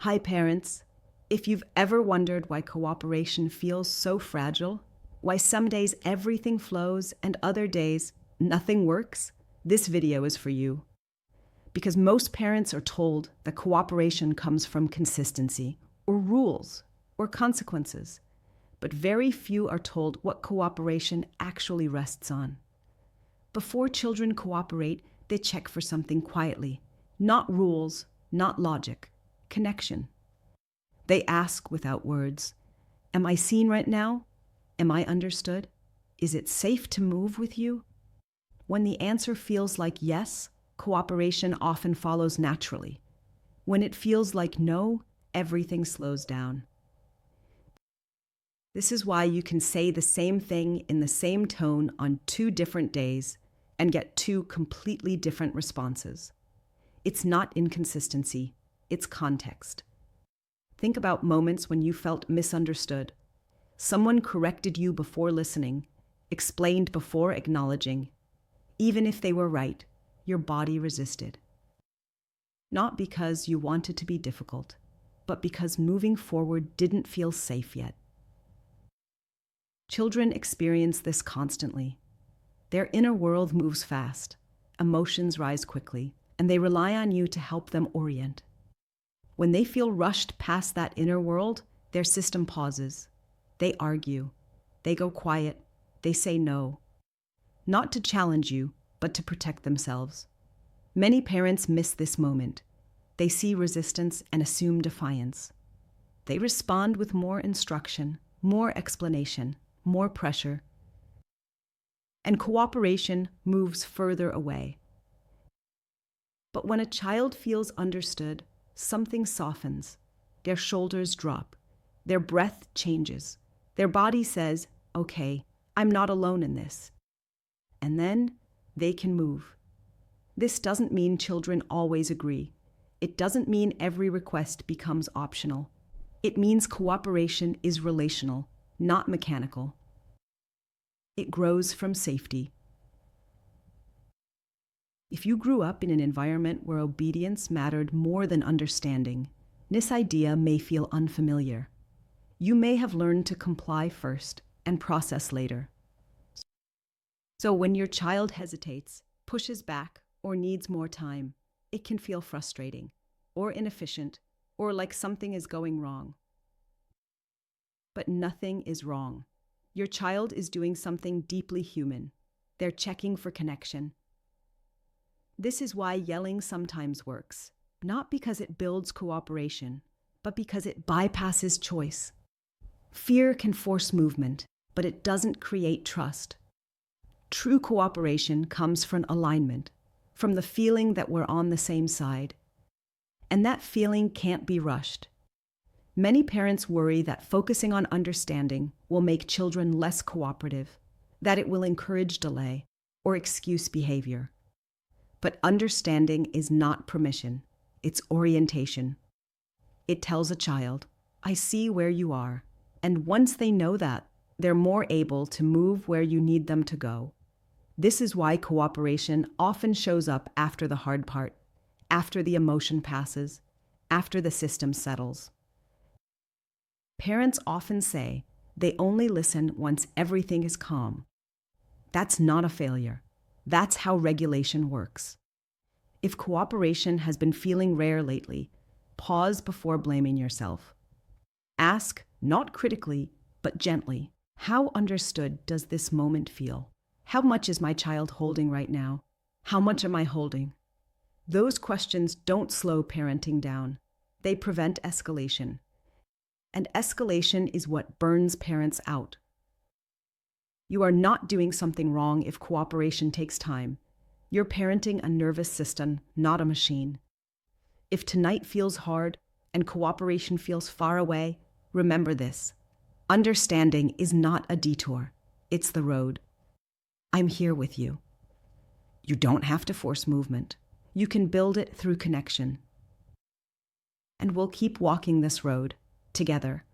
Hi, parents. If you've ever wondered why cooperation feels so fragile, why some days everything flows and other days nothing works, this video is for you. Because most parents are told that cooperation comes from consistency, or rules, or consequences, but very few are told what cooperation actually rests on. Before children cooperate, they check for something quietly, not rules, not logic. Connection. They ask without words, am I seen right now? Am I understood? Is it safe to move with you? When the answer feels like yes, cooperation often follows naturally. When it feels like no, everything slows down. This is why you can say the same thing in the same tone on 2 different days and get 2 completely different responses. It's not inconsistency. It's context. Think about moments when you felt misunderstood. Someone corrected you before listening, explained before acknowledging. Even if they were right, your body resisted. Not because you wanted to be difficult, but because moving forward didn't feel safe yet. Children experience this constantly. Their inner world moves fast, emotions rise quickly, and they rely on you to help them orient. When they feel rushed past that inner world, their system pauses. They argue. They go quiet. They say no. Not to challenge you, but to protect themselves. Many parents miss this moment. They see resistance and assume defiance. They respond with more instruction, more explanation, more pressure. And cooperation moves further away. But when a child feels understood, something softens. Their shoulders drop. Their breath changes. Their body says, okay, I'm not alone in this. And then they can move. This doesn't mean children always agree. It doesn't mean every request becomes optional. It means cooperation is relational, not mechanical. It grows from safety. If you grew up in an environment where obedience mattered more than understanding, this idea may feel unfamiliar. You may have learned to comply first and process later. So when your child hesitates, pushes back, or needs more time, it can feel frustrating, or inefficient, or like something is going wrong. But nothing is wrong. Your child is doing something deeply human. They're checking for connection. This is why yelling sometimes works, not because it builds cooperation, but because it bypasses choice. Fear can force movement, but it doesn't create trust. True cooperation comes from alignment, from the feeling that we're on the same side. And that feeling can't be rushed. Many parents worry that focusing on understanding will make children less cooperative, that it will encourage delay or excuse behavior. But understanding is not permission, it's orientation. It tells a child, I see where you are, and once they know that, they're more able to move where you need them to go. This is why cooperation often shows up after the hard part, after the emotion passes, after the system settles. Parents often say they only listen once everything is calm. That's not a failure. That's how regulation works. If cooperation has been feeling rare lately, pause before blaming yourself. Ask, not critically, but gently, how understood does this moment feel? How much is my child holding right now? How much am I holding? Those questions don't slow parenting down. They prevent escalation. And escalation is what burns parents out. You are not doing something wrong if cooperation takes time. You're parenting a nervous system, not a machine. If tonight feels hard and cooperation feels far away, remember this. Understanding is not a detour. It's the road. I'm here with you. You don't have to force movement. You can build it through connection. And we'll keep walking this road together.